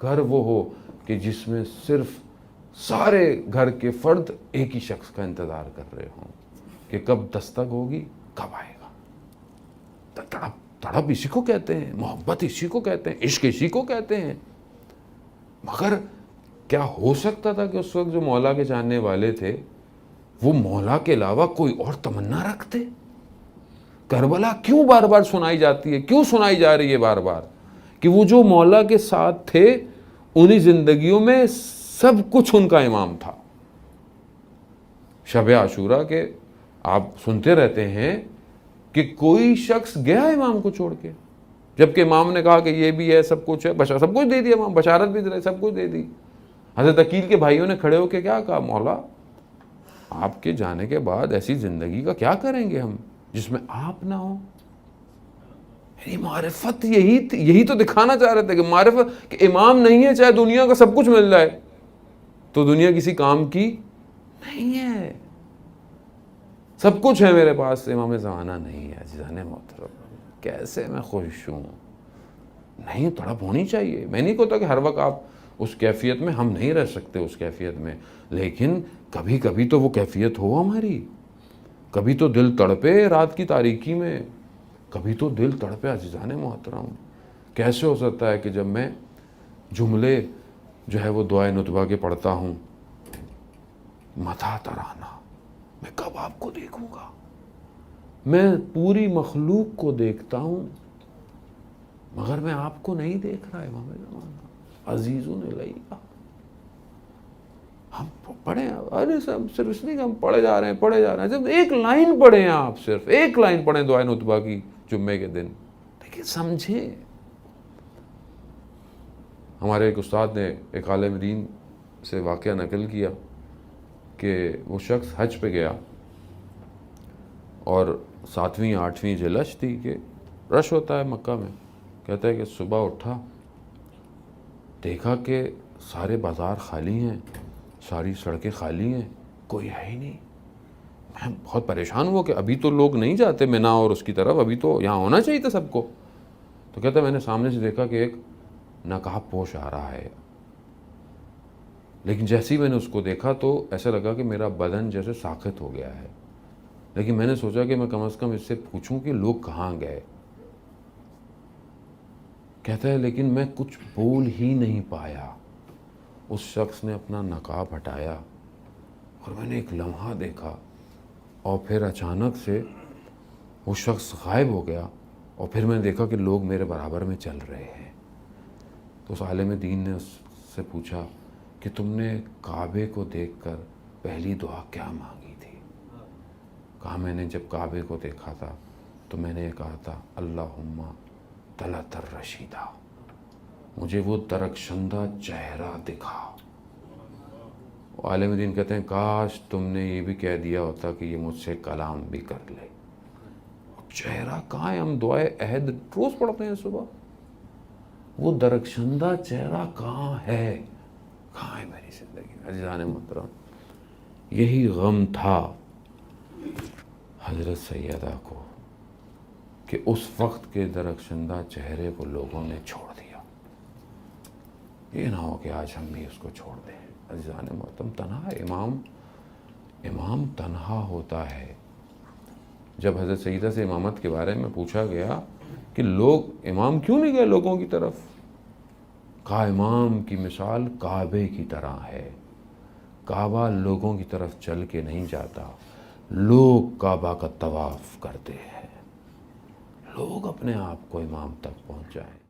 گھر وہ ہو کہ جس میں صرف سارے گھر کے فرد ایک ہی شخص کا انتظار کر رہے ہوں کہ کب دستک ہوگی، کب آئے گا۔ تڑپ اسی کو کہتے ہیں، محبت اسی کو کہتے ہیں، عشق اسی کو کہتے ہیں۔ مگر کیا ہو سکتا تھا کہ اس وقت جو مولا کے چاہنے والے تھے وہ مولا کے علاوہ کوئی اور تمنا رکھتے؟ کربلا کیوں بار بار سنائی جاتی ہے، کیوں سنائی جا رہی ہے بار بار؟ کہ وہ جو مولا کے ساتھ تھے انہی زندگیوں میں سب کچھ ان کا امام تھا۔ شب عاشورہ کے آپ سنتے رہتے ہیں کہ کوئی شخص گیا امام کو چھوڑ کے، جبکہ امام نے کہا کہ یہ بھی ہے، سب کچھ ہے، سب کچھ دے دیا امام، بشارت بھی دے، سب کچھ دے دی۔ حضرت عقیل کے بھائیوں نے کھڑے ہو کے کیا کہا، مولا آپ کے جانے کے بعد ایسی زندگی کا کیا کریں گے ہم جس میں آپ نہ ہو؟ یعنی معرفت یہی تو دکھانا چاہ رہے تھے کہ معرفت، کہ امام نہیں ہے چاہے دنیا کا سب کچھ مل جائے تو دنیا کسی کام کی نہیں ہے۔ سب کچھ ہے میرے پاس، امام زمانہ نہیں ہے۔ عزیزان محترم، کیسے میں خوش ہوں۔ نہیں، تڑپ ہونی چاہیے۔ میں نہیں کہتا کہ ہر وقت آپ اس کیفیت میں، ہم نہیں رہ سکتے اس کیفیت میں، لیکن کبھی کبھی تو وہ کیفیت ہو ہماری۔ کبھی تو دل تڑپے رات کی تاریکی میں، کبھی تو دل تڑپے۔ عزیزان محترم، کیسے ہو سکتا ہے کہ جب میں جملے جو ہے وہ دعائے ندبہ کے پڑھتا ہوں، متى ترانا، میں کب آپ کو دیکھوں گا؟ میں پوری مخلوق کو دیکھتا ہوں مگر میں آپ کو نہیں دیکھ رہا۔ امام زمانہ عزیزٌ الی، ہم پڑھیں، ارے صرف اس لیے کہ ہم پڑھے جا رہے ہیں، جب ایک لائن پڑھیں، آپ صرف ایک لائن پڑھیں دعائے ندبہ کی جمعے کے دن، لیکن سمجھیں۔ ہمارے ایک استاد نے ایک عالم دین سے واقعہ نقل کیا کہ وہ شخص حج پہ گیا اور 7ویں 8ویں جلش تھی، کہ رش ہوتا ہے مکہ میں۔ کہتا ہے کہ صبح اٹھا، دیکھا کہ سارے بازار خالی ہیں، ساری سڑکیں خالی ہیں، کوئی ہے ہی نہیں۔ میں بہت پریشان ہوا کہ ابھی تو لوگ نہیں جاتے مینا اور اس کی طرف، ابھی تو یہاں ہونا چاہیے تھا سب کو۔ تو کہتا ہے میں نے سامنے سے دیکھا کہ ایک نقاب پوش آ رہا ہے، لیکن جیسے ہی میں نے اس کو دیکھا تو ایسا لگا کہ میرا بدن جیسے ساخت ہو گیا ہے، لیکن میں نے سوچا کہ میں کم از کم اس سے پوچھوں کہ لوگ کہاں گئے۔ کہتا ہے لیکن میں کچھ بول ہی نہیں پایا۔ اس شخص نے اپنا نقاب ہٹایا اور میں نے ایک لمحہ دیکھا اور پھر اچانک سے وہ شخص غائب ہو گیا، اور پھر میں نے دیکھا کہ لوگ میرے برابر میں چل رہے ہیں۔ تو اس عالم دین نے اس سے پوچھا کہ تم نے کعبے کو دیکھ کر پہلی دعا کیا مانگی تھی؟ کہا میں نے جب کعبے کو دیکھا تھا تو میں نے یہ کہا تھا اللہم طلعت الرشیدہ، مجھے وہ درخشندہ چہرہ دکھا۔ عالم دین کہتے ہیں کاش تم نے یہ بھی کہہ دیا ہوتا کہ یہ مجھ سے کلام بھی کر لے۔ چہرہ کہاں ہے؟ ہم دعائے عہد روز پڑھتے ہیں صبح، وہ درخشندہ چہرہ کہاں ہے؟ کہاں ہے میری زندگی میں؟ عزیزان محترم، یہی غم تھا حضرت سیدہ کو کہ اس وقت کے درخشندہ چہرے کو لوگوں نے چھوڑ دیا۔ یہ نہ ہو کہ آج ہم بھی اس کو چھوڑ دیں۔ عزیزان محترم، تنہا امام تنہا ہوتا ہے۔ جب حضرت سیدہ سے امامت کے بارے میں پوچھا گیا کہ لوگ امام کیوں نہیں گئے لوگوں کی طرف، کہا امام کی مثال کعبے کی طرح ہے، کعبہ لوگوں کی طرف چل کے نہیں جاتا، لوگ کعبہ کا طواف کرتے ہیں، لوگ اپنے آپ کو امام تک پہنچائیں۔